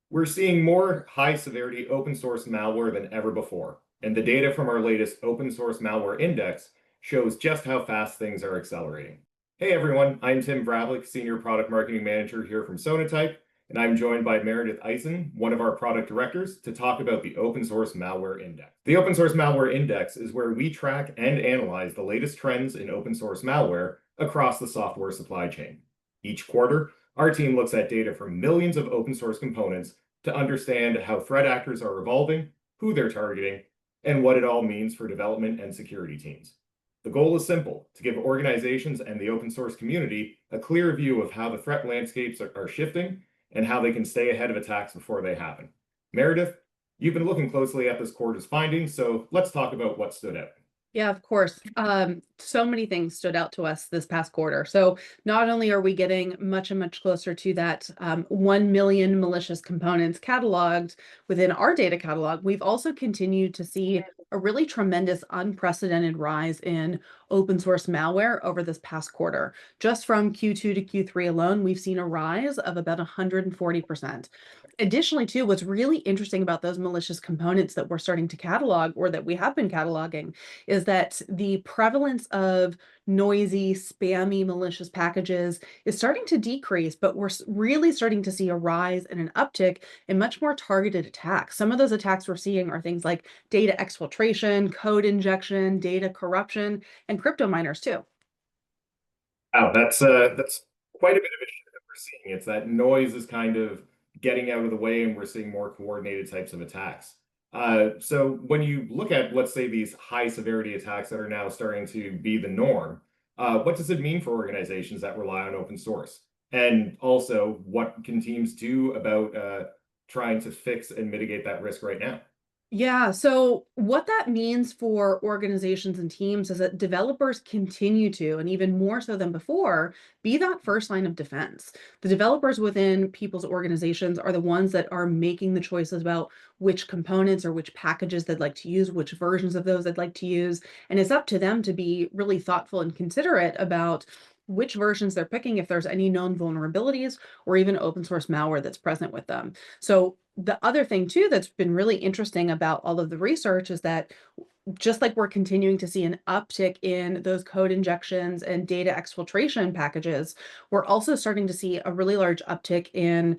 We're seeing more high-severity open source malware than ever before, and the data from our latest open source malware index shows just how fast things are accelerating. Hey everyone, I'm Tim Vrablik, Senior Product Marketing Manager here from Sonatype, and I'm joined by Meredith Eisen, one of our product directors, to talk about the Open Source Malware Index. The Open Source Malware Index is where we track and analyze the latest trends in open source malware across the software supply chain. Each quarter, our team looks at data from millions of open source components to understand how threat actors are evolving, who they're targeting, and what it all means for development and security teams. The goal is simple: to give organizations and the open source community a clear view of how the threat landscapes are shifting and how they can stay ahead of attacks before they happen. Meredith, you've been looking closely at this quarter's findings, so let's talk about what stood out. Yeah, of course. So many things stood out to us this past quarter. So not only are we getting much and much closer to that 1 million malicious components cataloged within our data catalog, we've also continued to see a really tremendous, unprecedented rise in open source malware over this past quarter. Just from Q2 to Q3 alone, we've seen a rise of about 140%. Additionally, too, what's really interesting about those malicious components that we're starting to catalog, or that we have been cataloging, is that the prevalence of noisy, spammy, malicious packages is starting to decrease, but we're really starting to see a rise and an uptick in much more targeted attacks. Some of those attacks we're seeing are things like data exfiltration, code injection, data corruption, and crypto miners too. Wow, that's quite a bit of a shift that we're seeing. It's that noise is kind of getting out of the way, and we're seeing more coordinated types of attacks. So when you look at, let's say, these high severity attacks that are now starting to be the norm, what does it mean for organizations that rely on open source? And also, what can teams do about trying to fix and mitigate that risk right now? Yeah, so what that means for organizations and teams is that developers continue to, and even more so than before, be that first line of defense. The developers within people's organizations are the ones that are making the choices about which components or which packages they'd like to use, which versions of those they'd like to use. And it's up to them to be really thoughtful and considerate about which versions they're picking, if there's any known vulnerabilities or even open source malware that's present with them. So the other thing too that's been really interesting about all of the research is that just like we're continuing to see an uptick in those code injections and data exfiltration packages, we're also starting to see a really large uptick in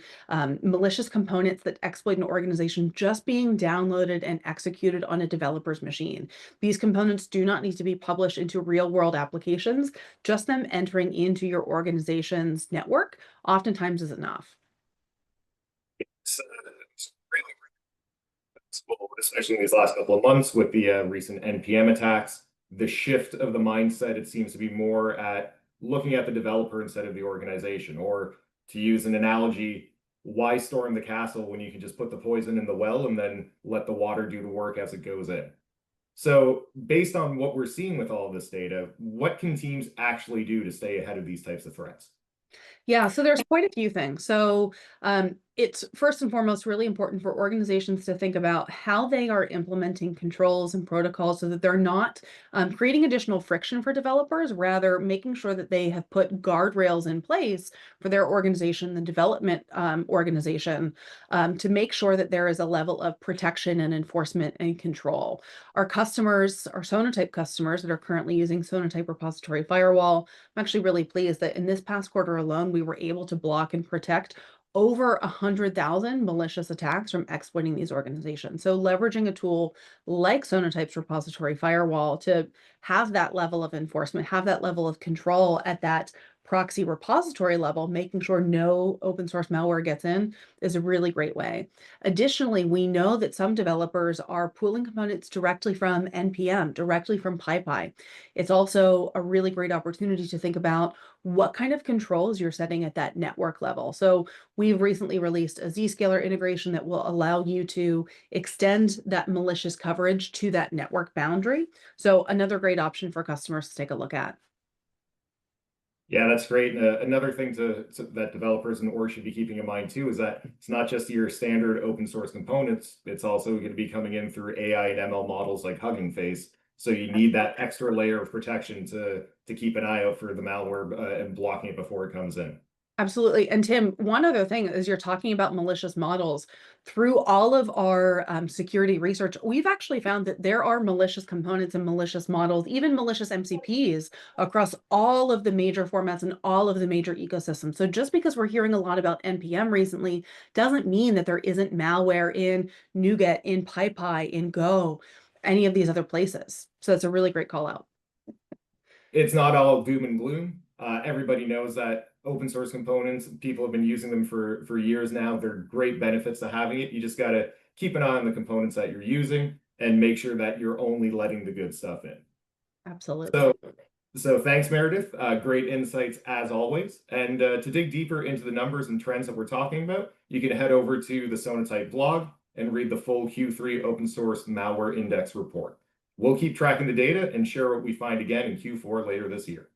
malicious components that exploit an organization just being downloaded and executed on a developer's machine. These components do not need to be published into real world applications. Just them entering into your organization's network oftentimes is enough. It's really possible, especially in these last couple of months with the recent NPM attacks. The shift of the mindset, it seems to be more at looking at the developer instead of the organization. Or to use an analogy, why storm the castle when you can just put the poison in the well and then let the water do the work as it goes in? So, based on what we're seeing with all of this data, what can teams actually do to stay ahead of these types of threats? Yeah, so there's quite a few things. So it's first and foremost really important for organizations to think about how they are implementing controls and protocols so that they're not creating additional friction for developers, rather making sure that they have put guardrails in place for their organization, the development organization, to make sure that there is a level of protection and enforcement and control. Our customers, our Sonatype customers that are currently using Sonatype Repository Firewall, I'm actually really pleased that in this past quarter alone, we were able to block and protect over 100,000 malicious attacks from exploiting these organizations. So leveraging a tool like Sonatype's repository firewall to have that level of enforcement, have that level of control at that proxy repository level, making sure no open source malware gets in, is a really great way. Additionally, we know that some developers are pulling components directly from NPM, directly from PyPI. It's also a really great opportunity to think about what kind of controls you're setting at that network level. So we've recently released a Zscaler integration that will allow you to extend that malicious coverage to that network boundary. So another great option for customers to take a look at. Yeah, that's great. Another thing that developers and orgs should be keeping in mind too is that it's not just your standard open source components. It's also going to be coming in through AI and ML models like Hugging Face. So you need that extra layer of protection to keep an eye out for the malware and blocking it before it comes in. Absolutely. And Tim, one other thing is you're talking about malicious models. Through all of our security research, we've actually found that there are malicious components and malicious models, even malicious MCPs across all of the major formats and all of the major ecosystems. So just because we're hearing a lot about NPM recently doesn't mean that there isn't malware in NuGet, in PyPy, in Go, any of these other places. So it's a really great call out. It's not all doom and gloom. Everybody knows that open source components, people have been using them for years now. There are great benefits to having it. You just got to keep an eye on the components that you're using and make sure that you're only letting the good stuff in. Absolutely. So thanks, Meredith. Great insights as always. And to dig deeper into the numbers and trends that we're talking about, you can head over to the Sonatype blog and read the full Q3 open source malware index report. We'll keep tracking the data and share what we find again in Q4 later this year.